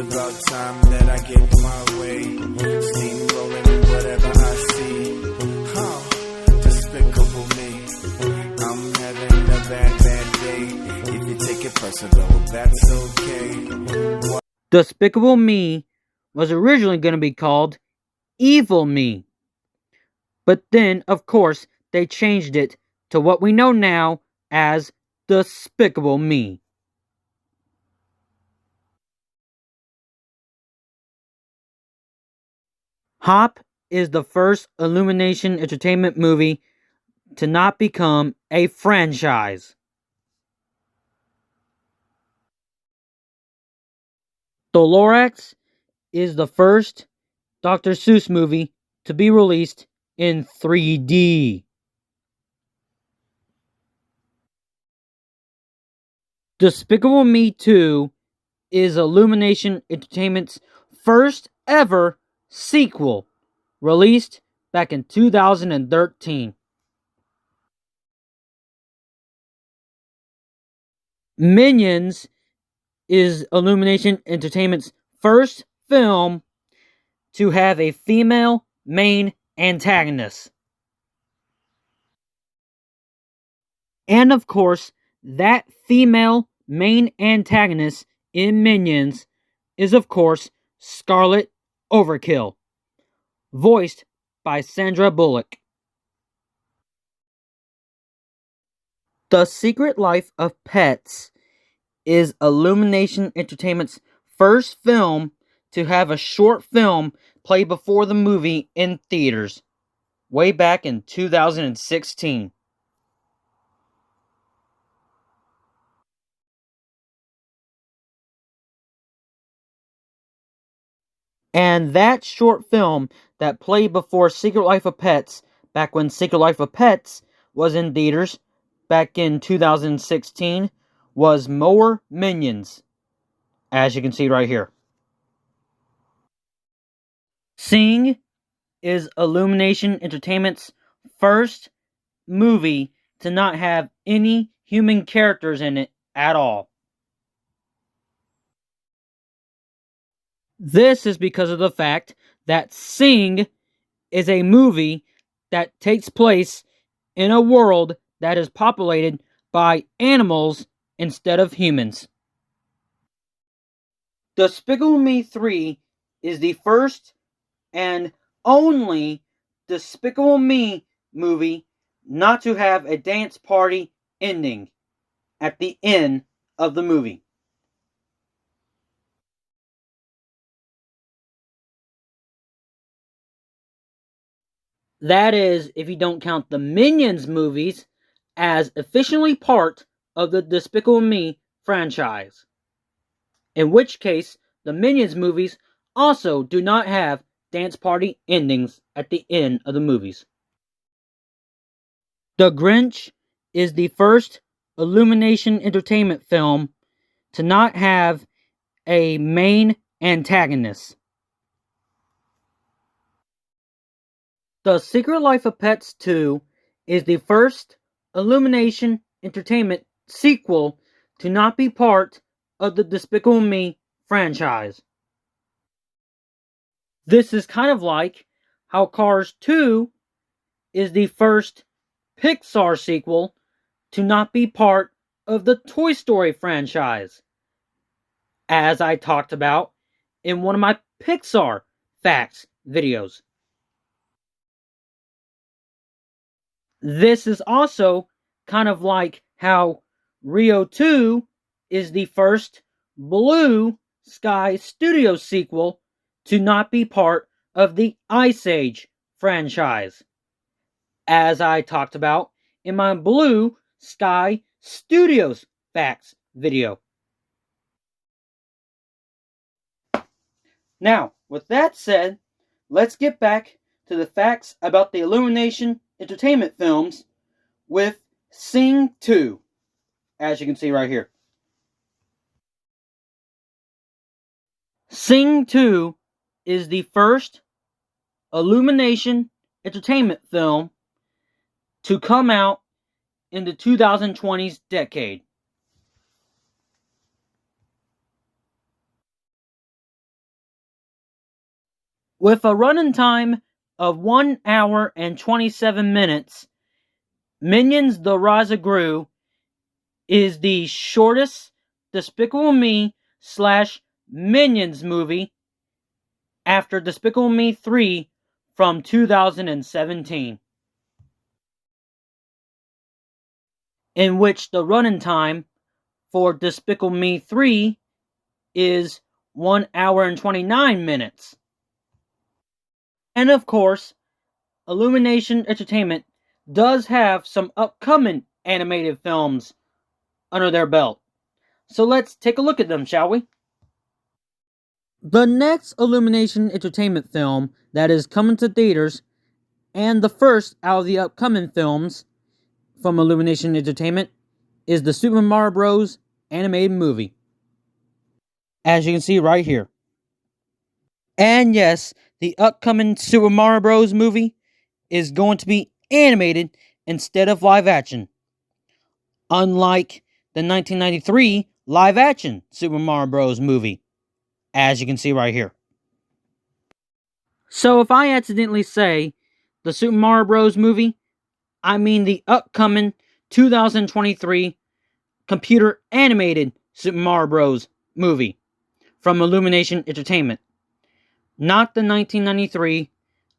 about time that I get my way. Steamrolling in whatever I see. Oh, despicable me. I'm having a bad day. If you take it personal, that's okay. Despicable Me was originally going to be called Evil Me. But then, of course, they changed it to what we know now as Despicable Me. Hop is the first Illumination Entertainment movie to not become a franchise. The Lorax is the first Dr. Seuss movie to be released in 3D. Despicable Me 2 is Illumination Entertainment's first ever sequel, released back in 2013. Minions is Illumination Entertainment's first film to have a female main antagonist. And of course, that female main antagonist in Minions is of course Scarlet Overkill, voiced by Sandra Bullock. The Secret Life of Pets is Illumination Entertainment's first film to have a short film play before the movie in theaters, way back in 2016. And that short film that played before Secret Life of Pets, back when Secret Life of Pets was in theaters, back in 2016, was More Minions, as you can see right here. Sing is Illumination Entertainment's first movie to not have any human characters in it at all. This is because of the fact that Sing is a movie that takes place in a world that is populated by animals instead of humans. Despicable Me 3 is the first and only Despicable Me movie not to have a dance party ending at the end of the movie. That is, if you don't count the Minions movies as officially part of the Despicable Me franchise. In which case, the Minions movies also do not have dance party endings at the end of the movies. The Grinch is the first Illumination Entertainment film to not have a main antagonist. The Secret Life of Pets 2 is the first Illumination Entertainment sequel to not be part of the Despicable Me franchise. This is kind of like how Cars 2 is the first Pixar sequel to not be part of the Toy Story franchise, as I talked about in one of my Pixar Facts videos. This is also kind of like how Rio 2 is the first Blue Sky Studio sequel to not be part of the Ice Age franchise, as I talked about in my Blue Sky Studios Facts video. Now, with that said, let's get back to the facts about the Illumination Entertainment films with Sing 2, as you can see right here. Sing 2 is the first Illumination Entertainment film to come out in the 2020s decade. With a running time of 1 hour and 27 minutes, Minions The Rise of Gru is the shortest Despicable Me slash Minions movie after Despicable Me 3 from 2017, in which the running time for Despicable Me 3 is 1 hour and 29 minutes. And of course, Illumination Entertainment does have some upcoming animated films under their belt. So let's take a look at them, shall we? The next Illumination Entertainment film that is coming to theaters, and the first out of the upcoming films from Illumination Entertainment, is the Super Mario Bros. Animated movie, as you can see right here. And yes, the upcoming Super Mario Bros. Movie is going to be animated instead of live action, unlike the 1993 live action Super Mario Bros. Movie, as you can see right here. So if I accidentally say the Super Mario Bros. Movie, I mean the upcoming 2023 computer animated Super Mario Bros. Movie from Illumination Entertainment, not the 1993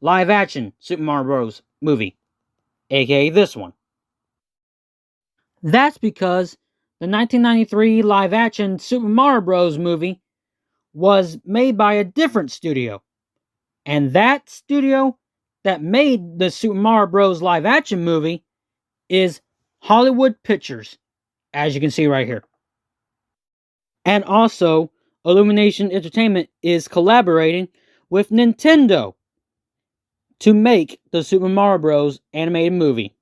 live action Super Mario Bros. Movie, aka this one. That's because the 1993 live action Super Mario Bros. Movie was made by a different studio, and that studio that made the Super Mario Bros. Live action movie is Hollywood Pictures, as you can see right here. And also, Illumination Entertainment is collaborating with Nintendo to make the Super Mario Bros. Animated movie.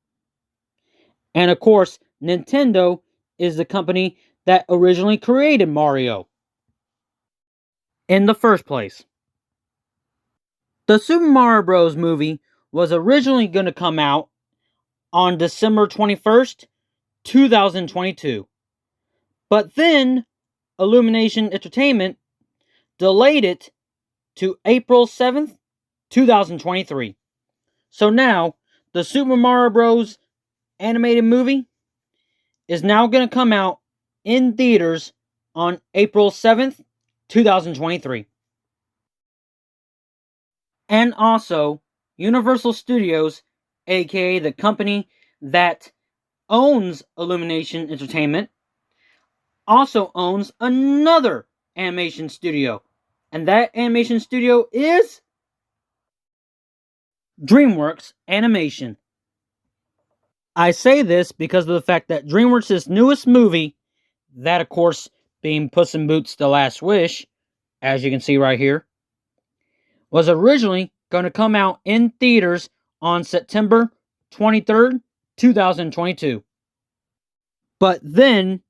And of course, Nintendo is the company that originally created Mario in the first place. The Super Mario Bros. Movie was originally going to come out on December 21st, 2022. But then Illumination Entertainment delayed it to April 7th, 2023. So now, the Super Mario Bros. Animated movie is now going to come out in theaters on April 7th, 2023. And also, Universal Studios, aka the company that owns Illumination Entertainment, also owns another animation studio. And that animation studio is DreamWorks Animation. I say this because of the fact that DreamWorks' newest movie, that of course being Puss in Boots: The Last Wish, as you can see right here, was originally going to come out in theaters on September 23rd, 2022. But then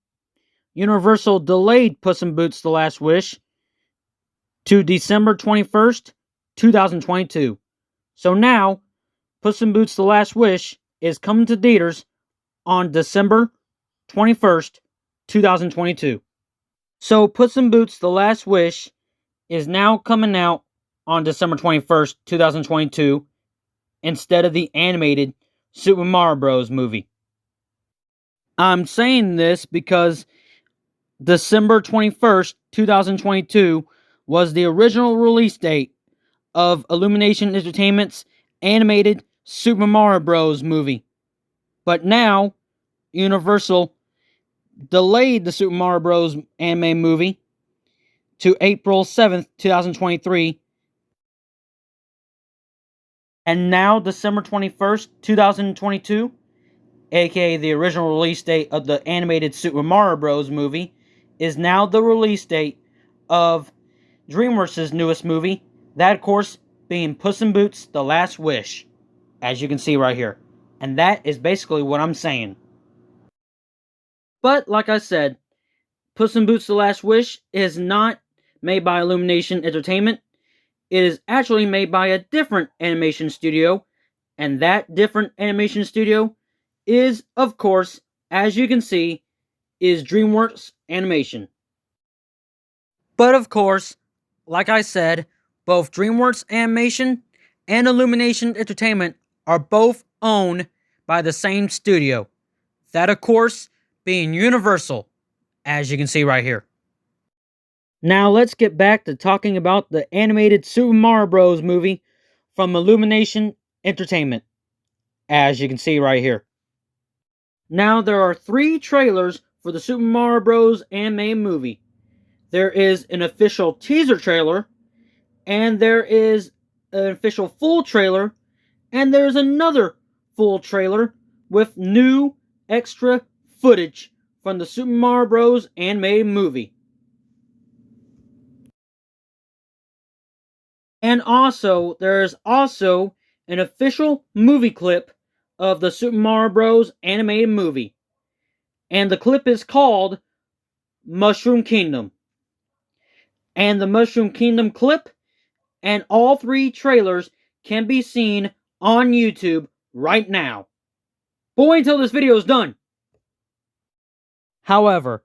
Universal delayed Puss in Boots: The Last Wish to December 21st, 2022. So now, Puss in Boots: The Last Wish is coming to theaters on December 21st, 2022. So Puss in Boots: The Last Wish is now coming out on December 21st, 2022, instead of the animated Super Mario Bros. Movie. I'm saying this because December 21st, 2022 was the original release date of Illumination Entertainment's animated Super Mario Bros. Movie. But now, Universal delayed the Super Mario Bros. Anime movie to April 7th, 2023. And now, December 21st, 2022, aka the original release date of the animated Super Mario Bros. Movie, is now the release date of DreamWorks' newest movie, that of course being Puss in Boots: The Last Wish, as you can see right here. And that is basically what I'm saying. But like I said, Puss in Boots: The Last Wish is not made by Illumination Entertainment. It is actually made by a different animation studio, and that different animation studio is, of course, as you can see, is DreamWorks Animation. But of course, like I said, both DreamWorks Animation and Illumination Entertainment are both owned by the same studio. That, of course, being Universal, as you can see right here. Now let's get back to talking about the animated Super Mario Bros. Movie from Illumination Entertainment, as you can see right here. Now there are 3 trailers for the Super Mario Bros. Animated movie. There is an official teaser trailer, and there is an official full trailer, and there's another full trailer with new extra footage from the Super Mario Bros. Animated movie. And also, there's also an official movie clip of the Super Mario Bros. Animated movie. And the clip is called Mushroom Kingdom. And the Mushroom Kingdom clip and all 3 trailers can be seen on YouTube right now. But wait until this video is done. However,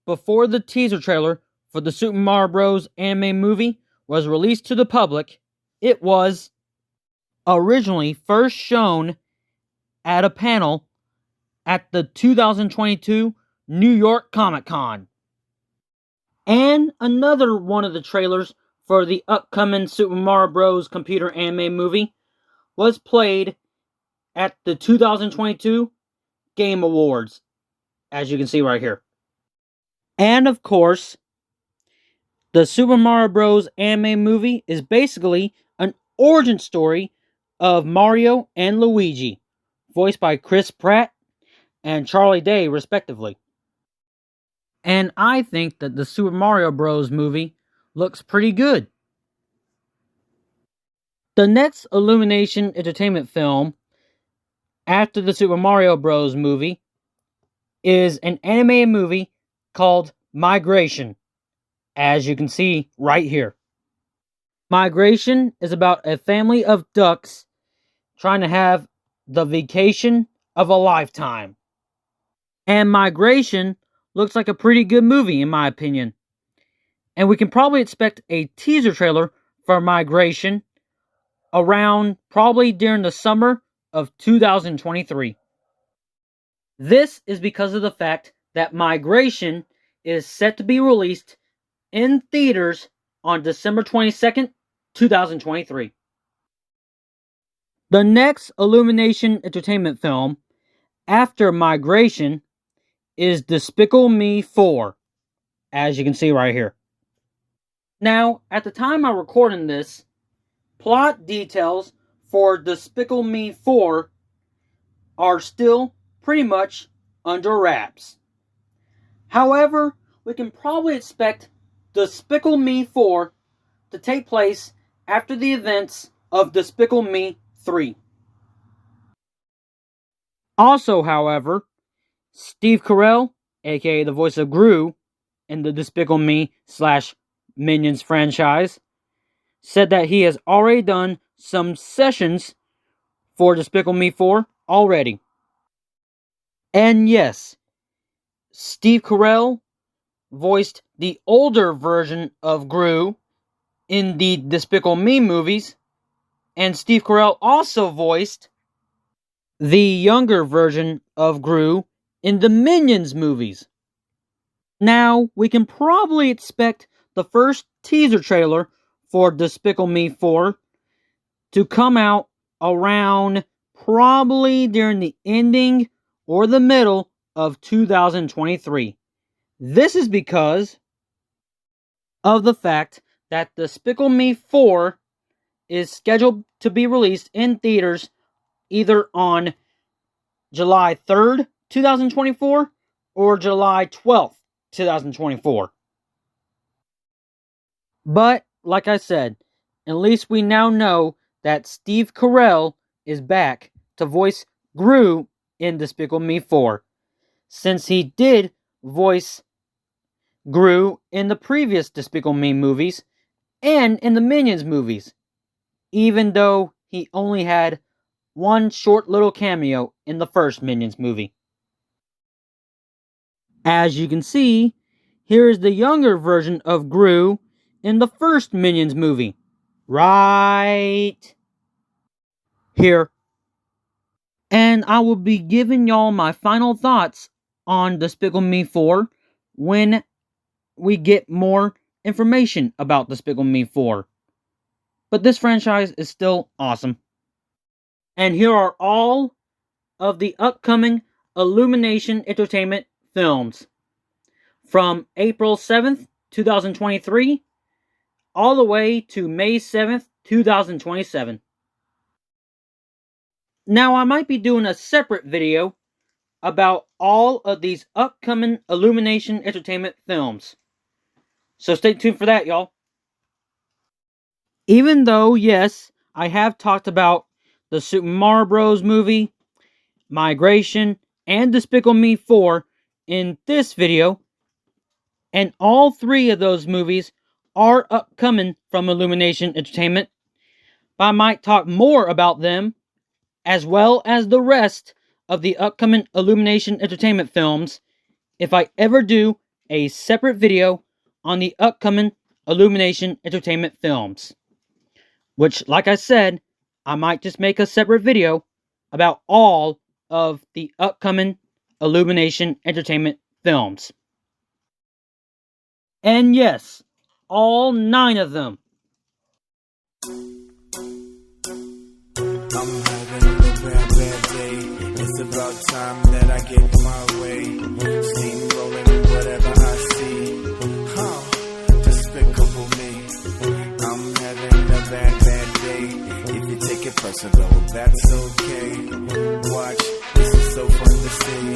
before the teaser trailer for the Super Mario Bros. Anime movie was released to the public, it was originally first shown at a panel at the 2022 New York Comic Con. And another one of the trailers for the upcoming Super Mario Bros. Computer anime movie was played at the 2022 Game Awards, as you can see right here. And of course, the Super Mario Bros. Anime movie is basically an origin story of Mario and Luigi, voiced by Chris Pratt and Charlie Day, respectively. And I think that the Super Mario Bros. Movie looks pretty good. The next Illumination Entertainment film after the Super Mario Bros. Movie is an animated movie called Migration, as you can see right here. Migration is about a family of ducks trying to have the vacation of a lifetime. And Migration looks like a pretty good movie in my opinion. And we can probably expect a teaser trailer for Migration around probably during the summer of 2023. This is because of the fact that Migration is set to be released in theaters on December 22nd, 2023. The next Illumination Entertainment film after Migration is Despicable Me 4, as you can see right here. Now, at the time I'm recording this, plot details for Despicable Me 4 are still pretty much under wraps. However, we can probably expect Despicable Me 4 to take place after the events of Despicable Me 3. Also, however, Steve Carell, aka the voice of Gru in the Despicable Me / Minions franchise, said that he has already done some sessions for Despicable Me 4 already. And yes, Steve Carell voiced the older version of Gru in the Despicable Me movies, and Steve Carell also voiced the younger version of Gru in the Minions movies. Now, we can probably expect the first teaser trailer for Despicable Me 4 to come out around probably during the ending or the middle of 2023. This is because of the fact that Despicable Me 4 is scheduled to be released in theaters either on July 3rd, 2024 or July 12th, 2024. But, like I said, at least we now know that Steve Carell is back to voice Gru in Despicable Me 4, since he did voice Gru in the previous Despicable Me movies and in the Minions movies, even though he only had one short little cameo in the first Minions movie. As you can see, here is the younger version of Gru in the first Minions movie. right here. And I will be giving y'all my final thoughts on Despicable Me 4 when we get more information about Despicable Me 4. But this franchise is still awesome. And here are all of the upcoming Illumination Entertainment films from April 7th, 2023, all the way to May 7th, 2027. Now, I might be doing a separate video about all of these upcoming Illumination Entertainment films. So stay tuned for that, y'all. Even though, yes, I have talked about the Super Mario Bros. Movie, Migration, and Despicable Me 4 in this video, and all three of those movies are upcoming from Illumination Entertainment, but I might talk more about them, as well as the rest of the upcoming Illumination Entertainment films, if I ever do a separate video on the upcoming Illumination Entertainment films. Which, like I said, I might just make a separate video about all of the upcoming Illumination Entertainment films. And yes, all 9 of them. I'm having a bad day. It's about time that I get my way. Steamrolling whatever I see. Despicable me. I'm having a bad day. If you take it personal, that's okay. Watch, this is so fun to see.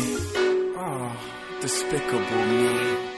Despicable me.